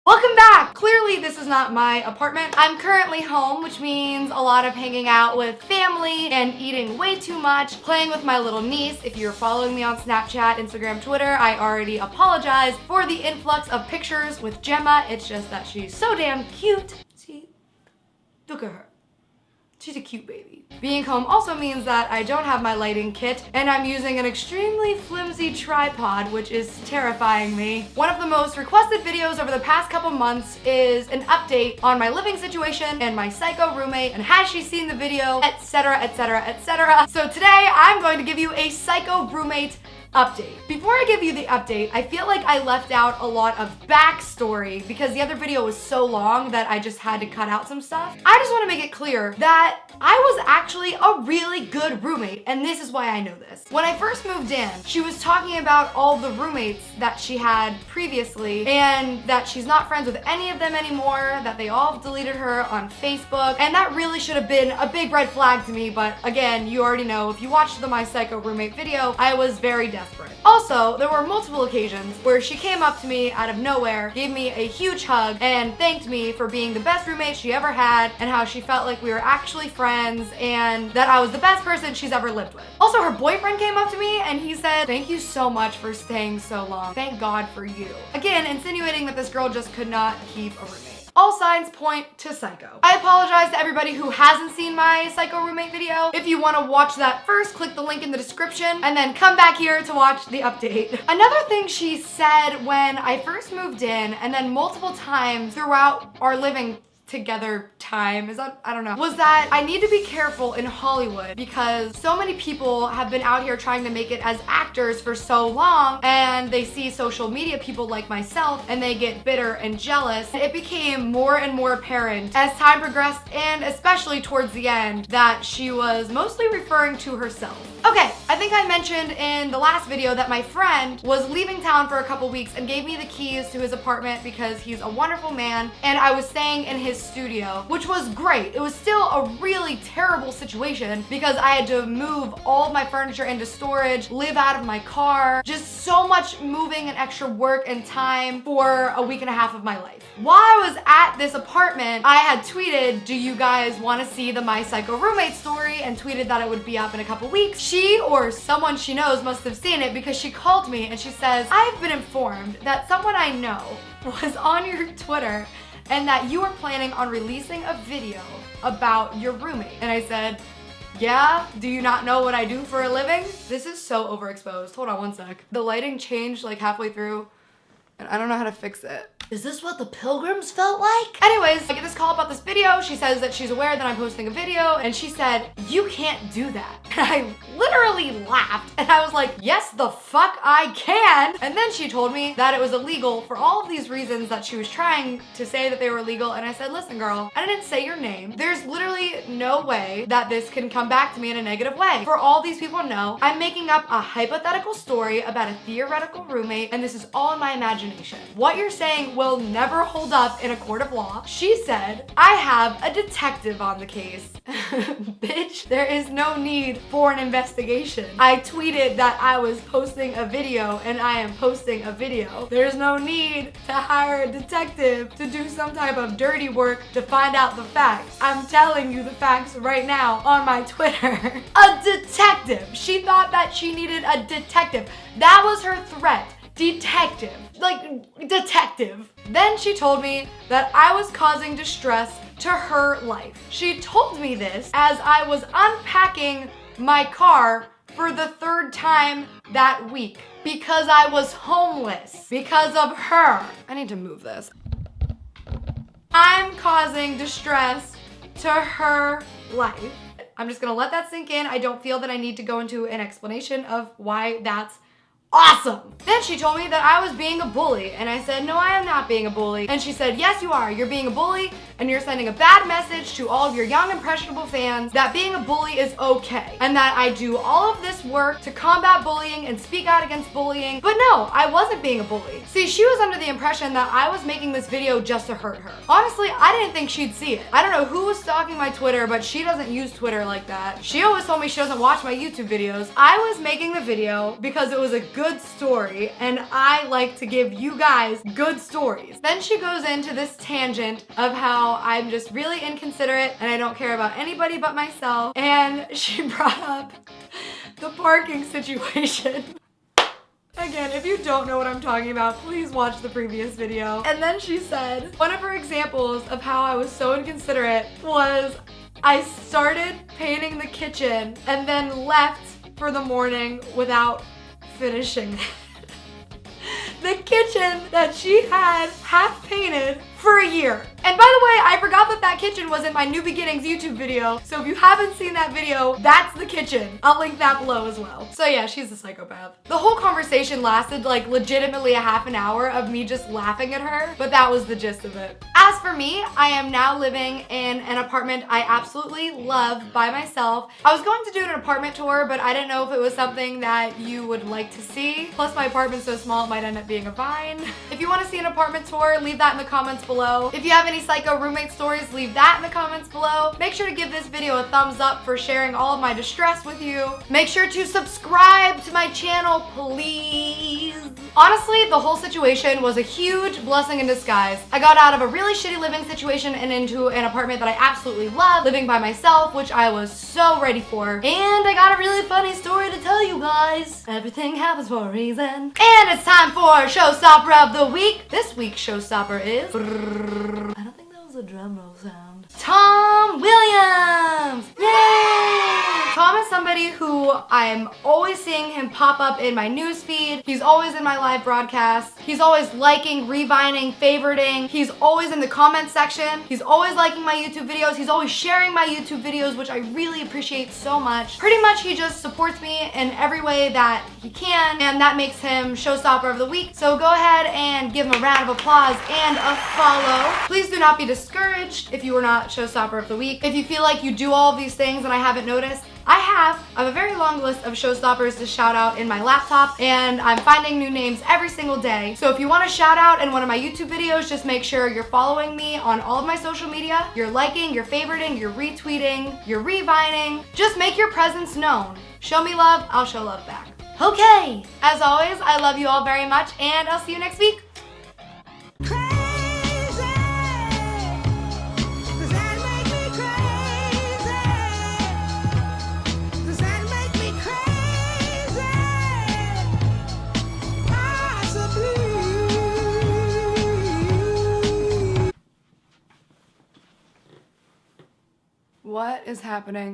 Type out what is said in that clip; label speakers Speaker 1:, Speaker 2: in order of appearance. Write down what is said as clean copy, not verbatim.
Speaker 1: Welcome back! Clearly this is not my apartment. I'm currently home, which means a lot of hanging out with family and eating way too much, playing with my little niece. If you're following me on Snapchat, Instagram, Twitter, I already apologize for the influx of pictures with Gemma. It's just that she's so damn cute. See? Look at her. She's a cute baby. Being home also means that I don't have my lighting kit and I'm using an extremely flimsy tripod, which is terrifying me. One of the most requested videos over the past couple months is an update on my living situation and my psycho roommate and has she seen the video, etc, etc, etc. So today I'm going to give you a psycho roommate update. Before I give you the update, I feel like I left out a lot of backstory because the other video was so long that I just had to cut out some stuff. I just want to make it clear that I was actually a really good roommate, and this is why I know this. When I first moved in, she was talking about all the roommates that she had previously and that she's not friends with any of them anymore, that they all deleted her on Facebook, and that really should have been a big red flag to me, but again, you already know, if you watched the My Psycho Roommate video, I was very desperate. Also, there were multiple occasions where she came up to me out of nowhere, gave me a huge hug, and thanked me for being the best roommate she ever had, and how she felt like we were actually friends, and that I was the best person she's ever lived with. Also, her boyfriend came up to me and he said, "Thank you so much for staying so long. Thank God for you." Again, insinuating that this girl just could not keep a roommate. All signs point to psycho. I apologize to everybody who hasn't seen my psycho roommate video. If you want to watch that first, click the link in the description and then come back here to watch the update. Another thing she said when I first moved in, and then multiple times throughout our living together time, I don't know, was that I need to be careful in Hollywood because so many people have been out here trying to make it as actors for so long, and they see social media people like myself and they get bitter and jealous. It became more and more apparent as time progressed, and especially towards the end, that she was mostly referring to herself. Okay, I think I mentioned in the last video that my friend was leaving town for a couple weeks and gave me the keys to his apartment because he's a wonderful man, and I was staying in his studio, which was great. It was still a really terrible situation because I had to move all of my furniture into storage, live out of my car, just so much moving and extra work and time for a week and a half of my life. While I was at this apartment, I had tweeted, "Do you guys want to see the My Psycho Roommate story?" and tweeted that it would be up in a couple weeks. She or someone she knows must have seen it because she called me and she says, "I've been informed that someone I know was on your Twitter and that you were planning on releasing a video about your roommate." And I said, "Yeah, do you not know what I do for a living?" This is so overexposed. Hold on one sec. The lighting changed like halfway through and I don't know how to fix it. Is this what the Pilgrims felt like? Anyways, I get this call about this video. She says that she's aware that I'm posting a video, and she said, "You can't do that." And I literally laughed, and I was like, "Yes, the fuck I can." And then she told me that it was illegal for all of these reasons that she was trying to say that they were illegal, and I said, "Listen, girl, I didn't say your name. There's literally no way that this can come back to me in a negative way. For all these people know, I'm making up a hypothetical story about a theoretical roommate, and this is all in my imagination. What you're saying will never hold up in a court of law." She said, "I have a detective on the case." Bitch, there is no need for an investigation. I tweeted that I was posting a video, and I am posting a video. There's no need to hire a detective to do some type of dirty work to find out the facts. I'm telling you the facts right now on my Twitter. A detective. She thought that she needed a detective. That was her threat. Detective. Like, detective. Then she told me that I was causing distress to her life. She told me this as I was unpacking my car for the third time that week because I was homeless because of her. I need to move this. I'm causing distress to her life. I'm just gonna let that sink in. I don't feel that I need to go into an explanation of why that's awesome. Then she told me that I was being a bully, and I said, "No, I am not being a bully." And she said, "Yes, you are. You're being a bully, and you're sending a bad message to all of your young, impressionable fans that being a bully is okay, and that I do all of this work to combat bullying and speak out against bullying." But no, I wasn't being a bully. See, she was under the impression that I was making this video just to hurt her. Honestly, I didn't think she'd see it. I don't know who was stalking my Twitter, but she doesn't use Twitter like that. She always told me she doesn't watch my YouTube videos. I was making the video because it was a good story, and I like to give you guys good stories. Then she goes into this tangent of how I'm just really inconsiderate and I don't care about anybody but myself, and she brought up the parking situation. Again, if you don't know what I'm talking about, please watch the previous video. And then she said, one of her examples of how I was so inconsiderate was I started painting the kitchen and then left for the morning without finishing it. The kitchen that she had half painted for a year. And by the way, I forgot that that kitchen was in my New Beginnings YouTube video. So if you haven't seen that video, that's the kitchen. I'll link that below as well. So yeah, she's a psychopath. The whole conversation lasted like legitimately a half an hour of me just laughing at her, but that was the gist of it. As for me, I am now living in an apartment I absolutely love by myself. I was going to do an apartment tour, but I didn't know if it was something that you would like to see. Plus my apartment's so small, it might end up being a vine. If you want to see an apartment tour, leave that in the comments below. If you have any psycho roommate stories, leave that in the comments below. Make sure to give this video a thumbs up for sharing all of my distress with you. Make sure to subscribe to my channel, please. Honestly, the whole situation was a huge blessing in disguise. I got out of a really shitty living situation and into an apartment that I absolutely love, living by myself, which I was so ready for. And I got a really funny story to tell you guys. Everything happens for a reason. And it's time for Showstopper of the Week. This week's showstopper is... I don't think that was a drum roll sound. Tom Williams! Yay! Tom is somebody who I'm always seeing him pop up in my newsfeed. He's always in my live broadcasts. He's always liking, revining, favoriting. He's always in the comment section. He's always liking my YouTube videos. He's always sharing my YouTube videos, which I really appreciate so much. Pretty much he just supports me in every way that he can, and that makes him Showstopper of the Week. So go ahead and give him a round of applause and a follow. Please do not be discouraged if you are not Showstopper of the Week. If you feel like you do all of these things and I haven't noticed, I have a very long list of showstoppers to shout out in my laptop, and I'm finding new names every single day. So if you want a shout out in one of my YouTube videos, just make sure you're following me on all of my social media. You're liking, you're favoriting, you're retweeting, you're revining. Just make your presence known. Show me love, I'll show love back. Okay, as always, I love you all very much, and I'll see you next week. What is happening?